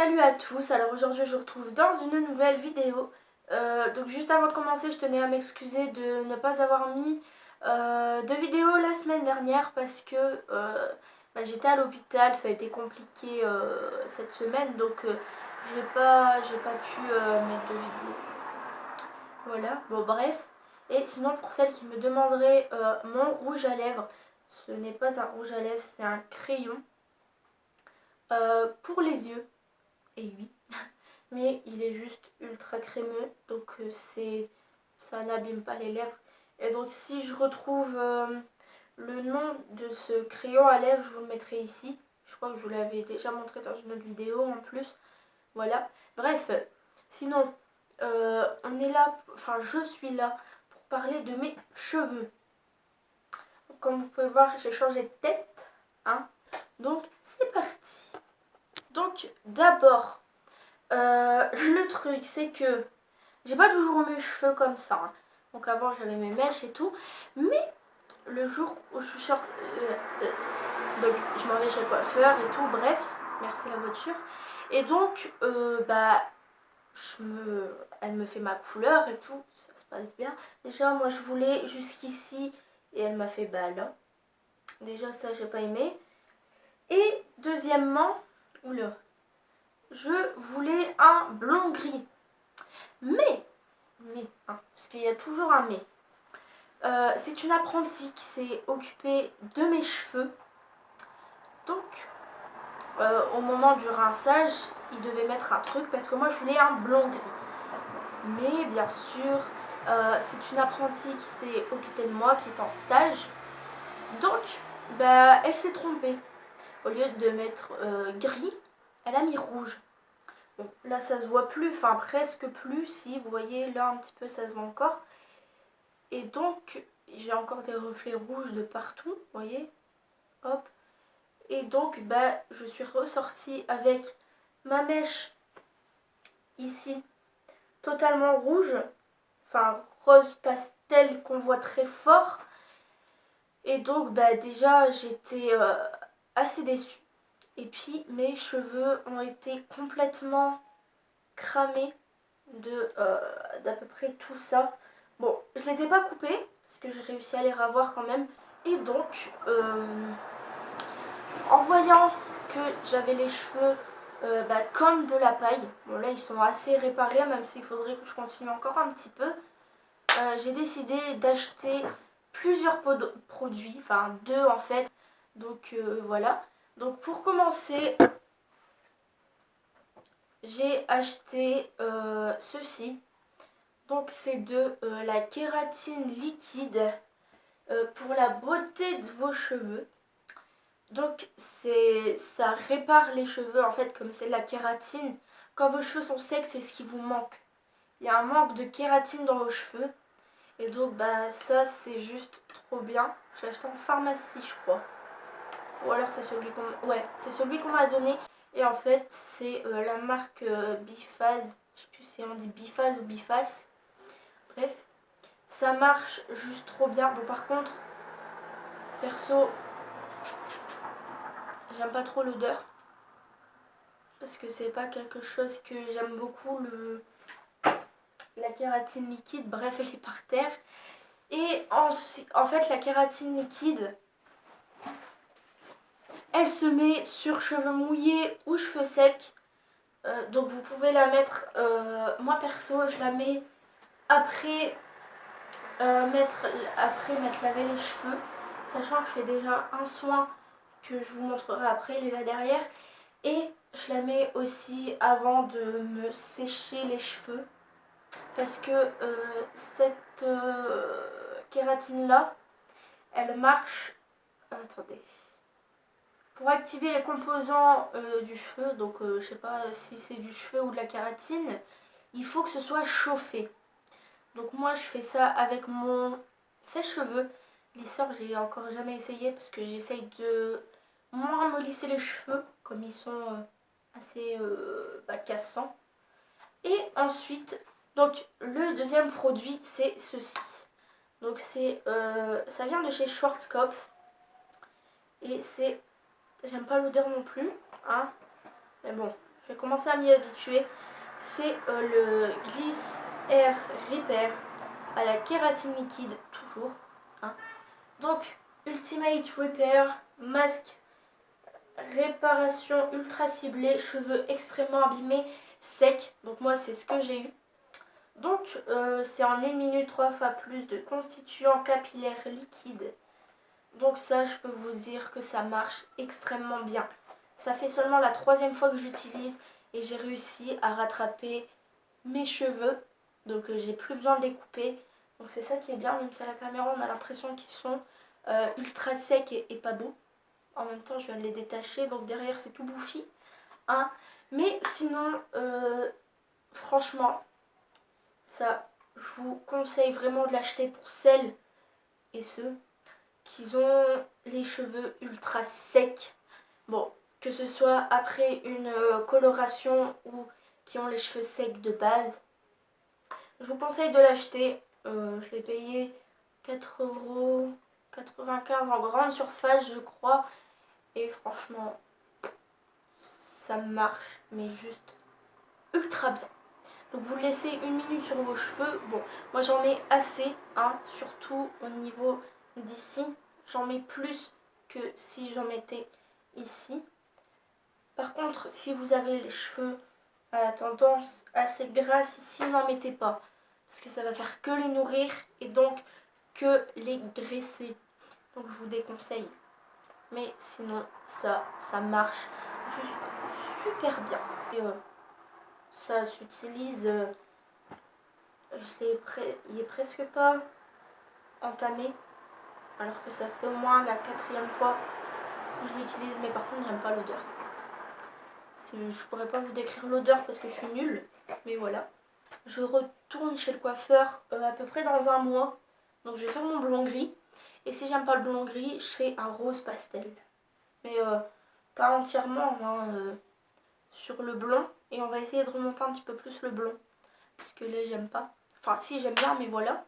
Salut à tous, alors aujourd'hui je vous retrouve dans une nouvelle vidéo. Donc juste avant de commencer, je tenais à m'excuser de ne pas avoir mis de vidéo la semaine dernière parce que j'étais à l'hôpital, ça a été compliqué cette semaine, donc j'ai pas pu mettre de vidéo. Voilà, bon bref. Et sinon pour celles qui me demanderaient mon rouge à lèvres, ce n'est pas un rouge à lèvres, c'est un crayon pour les yeux. Et oui, mais il est juste ultra crémeux, donc ça n'abîme pas les lèvres. Et donc si je retrouve le nom de ce crayon à lèvres, je vous le mettrai ici. Je crois que je vous l'avais déjà montré dans une autre vidéo en plus. Voilà, bref, sinon on est là, enfin je suis là pour parler de mes cheveux. Comme vous pouvez voir, j'ai changé de tête, hein. Donc c'est parti. Donc d'abord, le truc c'est que j'ai pas toujours mes cheveux comme ça, hein. Donc avant j'avais mes mèches et tout, mais le jour où je suis sortie, donc je m'en vais chez le coiffeur et tout, bref, merci la voiture. Et donc elle me fait ma couleur et tout, ça se passe bien. Déjà moi je voulais jusqu'ici et elle m'a fait là. Déjà ça j'ai pas aimé. Et deuxièmement, oula, je voulais un blond gris. Mais, hein, parce qu'il y a toujours un mais. C'est une apprentie qui s'est occupée de mes cheveux. Donc, au moment du rinçage, il devait mettre un truc parce que moi je voulais un blond gris. Mais bien sûr, c'est une apprentie qui s'est occupée de moi, qui est en stage. Donc, elle s'est trompée. Au lieu de mettre gris, elle a mis rouge. Bon, là ça se voit plus, enfin presque plus, si vous voyez là un petit peu ça se voit encore. Et donc j'ai encore des reflets rouges de partout, vous voyez, hop. Et donc je suis ressortie avec ma mèche ici totalement rouge, enfin rose pastel qu'on voit très fort. Et donc déjà j'étais assez déçue. Et puis mes cheveux ont été complètement cramés d'à peu près tout ça. Bon, je les ai pas coupés parce que j'ai réussi à les ravoir quand même. Et donc, en voyant que j'avais les cheveux comme de la paille, bon là ils sont assez réparés, même s'il faudrait que je continue encore un petit peu, j'ai décidé d'acheter plusieurs produits, enfin deux en fait. Donc voilà. Donc pour commencer, j'ai acheté ceci. Donc c'est de la kératine liquide pour la beauté de vos cheveux. Donc ça répare les cheveux en fait, comme c'est de la kératine. Quand vos cheveux sont secs, c'est ce qui vous manque. Il y a un manque de kératine dans vos cheveux. Et donc ça c'est juste trop bien. J'ai acheté en pharmacie je crois. Ou alors c'est celui qu'on m'a donné. Et en fait c'est la marque Biphase. Je sais plus si on dit Biphase ou Biface. Bref, ça marche juste trop bien. Bon par contre, perso, j'aime pas trop l'odeur. Parce que c'est pas quelque chose que j'aime beaucoup, la kératine liquide. Bref, elle est par terre. Et en fait, la kératine liquide, elle se met sur cheveux mouillés ou cheveux secs. Donc vous pouvez la mettre, moi perso, je la mets après m'être lavé les cheveux. Sachant que je fais déjà un soin que je vous montrerai après, il est là derrière. Et je la mets aussi avant de me sécher les cheveux. Parce que cette kératine là, elle marche, attendez, pour activer les composants du cheveu. Donc je sais pas si c'est du cheveu ou de la kératine, il faut que ce soit chauffé. Donc moi je fais ça avec mon sèche-cheveux. Lisseur, j'ai encore jamais essayé parce que j'essaye de moins me lisser les cheveux comme ils sont assez cassants. Et ensuite, donc le deuxième produit c'est ceci. Donc ça vient de chez Schwarzkopf et c'est, j'aime pas l'odeur non plus, hein, mais bon, je vais commencer à m'y habituer. C'est le Gliss Air Repair à la kératine liquide, toujours. Hein. Donc, Ultimate Repair, masque, réparation ultra ciblée, cheveux extrêmement abîmés, secs. Donc moi, c'est ce que j'ai eu. Donc, c'est en 1 minute 3 fois plus de constituant capillaire liquide. Donc ça, je peux vous dire que ça marche extrêmement bien. Ça fait seulement la 3e fois que j'utilise et j'ai réussi à rattraper mes cheveux. Donc j'ai plus besoin de les couper. Donc c'est ça qui est bien, même si à la caméra on a l'impression qu'ils sont ultra secs et pas beaux. En même temps, je viens de les détacher, donc derrière c'est tout bouffi. Hein. Mais sinon, franchement, ça, je vous conseille vraiment de l'acheter pour celles et ceux qui ont les cheveux ultra secs. Bon, que ce soit après une coloration ou qui ont les cheveux secs de base. Je vous conseille de l'acheter. Je l'ai payé 4,95 € en grande surface, je crois. Et franchement, ça marche, mais juste ultra bien. Donc vous le laissez 1 minute sur vos cheveux. Bon, moi j'en mets assez, hein, surtout au niveau d'ici. J'en mets plus que si j'en mettais ici. Par contre, si vous avez les cheveux à tendance assez grasse ici, n'en mettez pas. Parce que ça va faire que les nourrir et donc que les graisser. Donc je vous déconseille. Mais sinon, ça marche juste super bien. Et ça s'utilise, il est presque pas entamé. Alors que ça fait au moins la 4e fois que je l'utilise. Mais par contre, j'aime pas l'odeur. Je pourrais pas vous décrire l'odeur parce que je suis nulle. Mais voilà. Je retourne chez le coiffeur à peu près dans un mois. Donc je vais faire mon blond gris. Et si j'aime pas le blond gris, je fais un rose pastel. Mais pas entièrement, hein, sur le blond. Et on va essayer de remonter un petit peu plus le blond. Parce que là, j'aime pas. Enfin, si, j'aime bien, mais voilà.